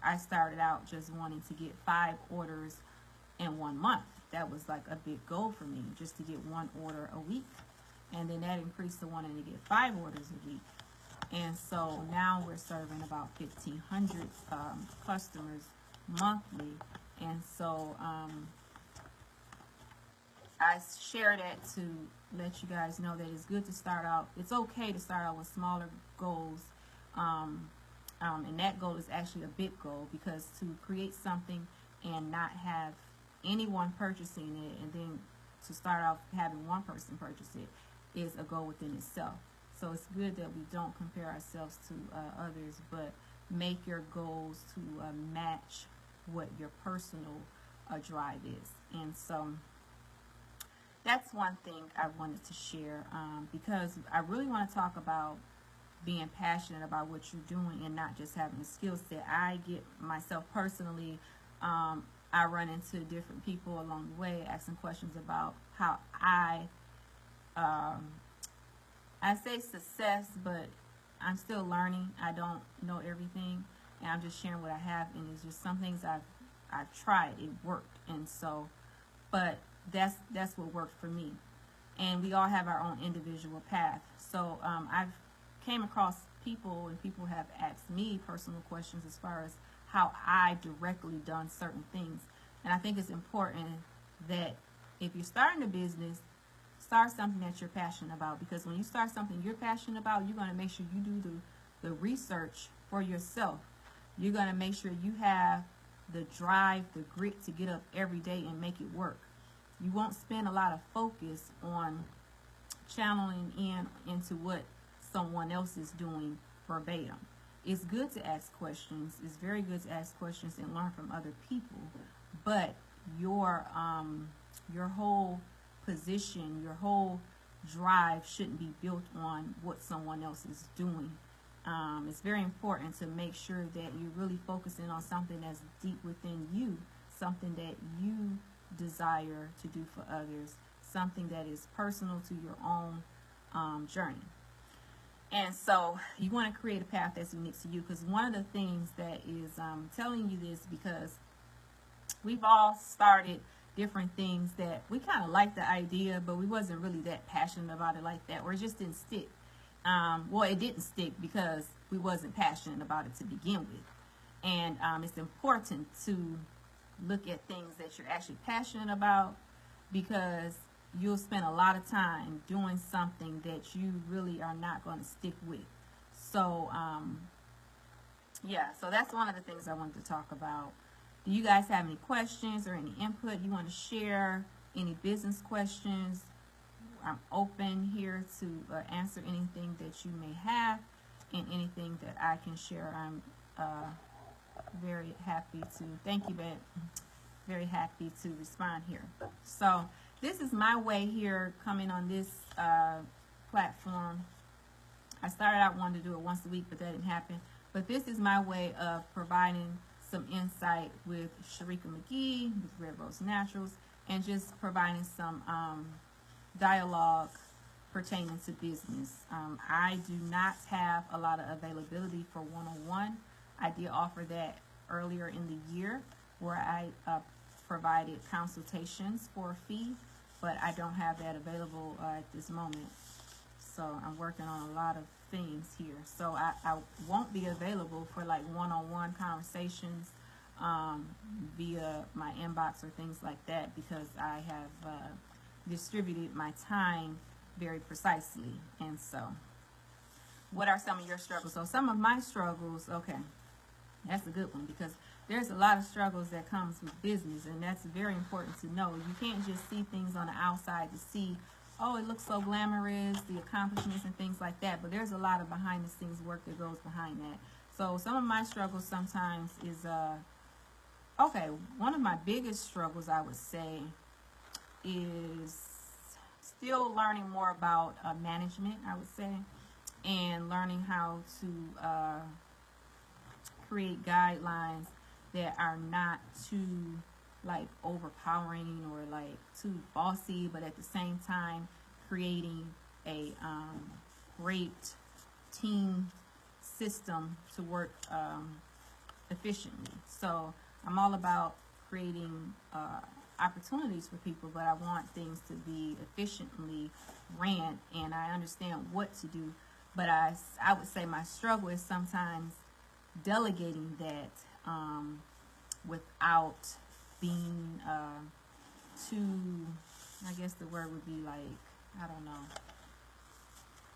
I started out just wanting to get 5 orders in 1 month. That was like a big goal for me, just to get 1 order a week. And then that increased to wanting to get 5 orders a week. And so now we're serving about 1,500 customers monthly. And so I share that to let you guys know that it's good to start out. It's okay to start out with smaller goals. And that goal is actually a big goal, because to create something and not have anyone purchasing it, and then to start off having one person purchase it, is a goal within itself. So it's good that we don't compare ourselves to others, but make your goals to match what your personal drive is. And so that's one thing I wanted to share, because I really want to talk about being passionate about what you're doing and not just having a skill set. I get myself personally, I run into different people along the way asking questions about how I say success, but I'm still learning. I don't know everything, and I'm just sharing what I have, and it's just some things I've tried. It worked, and so, but that's what worked for me. And we all have our own individual path. So I've came across people, and people have asked me personal questions as far as how I directly done certain things. And I think it's important that if you're starting a business, start something that you're passionate about, because when you start something you're passionate about, you're going to make sure you do the research for yourself. You're going to make sure you have the drive, the grit to get up every day and make it work. You won't spend a lot of focus on channeling into what someone else is doing verbatim. It's good to ask questions. It's very good to ask questions and learn from other people, but your whole position, your whole drive shouldn't be built on what someone else is doing. It's very important to make sure that you're really focusing on something that's deep within you, something that you desire to do for others, something that is personal to your own journey. And so you want to create a path that's unique to you, because one of the things that is telling you this, because we've all started different things that we kind of liked the idea, but we wasn't really that passionate about it like that, or it just didn't stick. Well, it didn't stick because we wasn't passionate about it to begin with. And it's important to look at things that you're actually passionate about, because you'll spend a lot of time doing something that you really are not going to stick with. So yeah, so that's one of the things I wanted to talk about. Do you guys have any questions or any input you want to share? Any business questions? I'm open here to answer anything that you may have, and anything that I can share. I'm very happy to. Thank you, babe. Very happy to respond here. So this is my way here, coming on this platform. I started out wanting to do it once a week, but that didn't happen. But this is my way of providing some insight with Sharica McGee, with Red Rose Naturals, and just providing some dialogue pertaining to business. I do not have a lot of availability for one-on-one. I did offer that earlier in the year, where I provided consultations for a fee, but I don't have that available at this moment. So I'm working on a lot of things here. So I won't be available for like one-on-one conversations via my inbox or things like that, because I have distributed my time very precisely. And so what are some of your struggles? So some of my struggles, okay, that's a good one, because there's a lot of struggles that comes with business, and that's very important to know. You can't just see things on the outside to see, oh, it looks so glamorous, the accomplishments and things like that, but there's a lot of behind the scenes work that goes behind that. So some of my struggles sometimes is, okay, one of my biggest struggles, I would say, is still learning more about management, I would say, and learning how to create guidelines that are not too like overpowering or like too bossy, but at the same time creating a great team system to work efficiently. So I'm all about creating opportunities for people, but I want things to be efficiently ran, and I understand what to do. But I would say my struggle is sometimes delegating that without being too, I guess the word would be like, I don't know.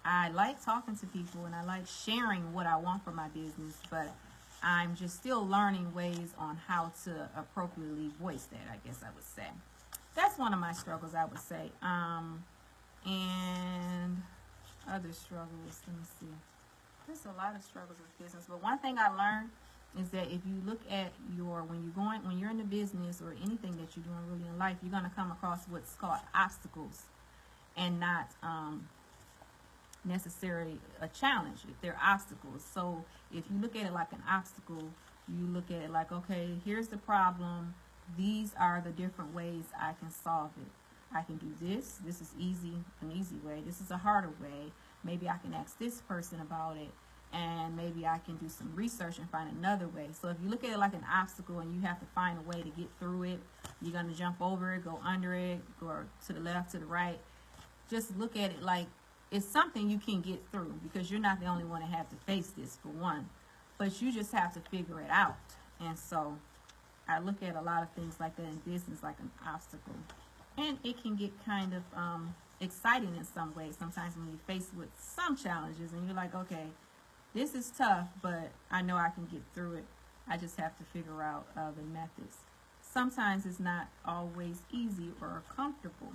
I like talking to people and I like sharing what I want for my business, but I'm just still learning ways on how to appropriately voice that, I guess I would say. That's one of my struggles, I would say. And other struggles, let me see. There's a lot of struggles with business, but one thing I learned is that if you look at when you're in the business or anything that you're doing really in life, you're going to come across what's called obstacles, and not necessarily a challenge. They're obstacles. So if you look at it like an obstacle, you look at it like, okay, here's the problem. These are the different ways I can solve it. I can do this. This is an easy way. This is a harder way. Maybe I can ask this person about it, and maybe I can do some research and find another way. So if you look at it like an obstacle and you have to find a way to get through it, you're going to jump over it, go under it, go to the left, to the right. Just look at it like it's something you can get through, because you're not the only one that have to face this, for one. But you just have to figure it out. And so I look at a lot of things like that in business like an obstacle. And it can get kind of exciting in some ways. Sometimes when you're faced with some challenges and you're like, okay, this is tough, but I know I can get through it. I just have to figure out the methods. Sometimes it's not always easy or comfortable.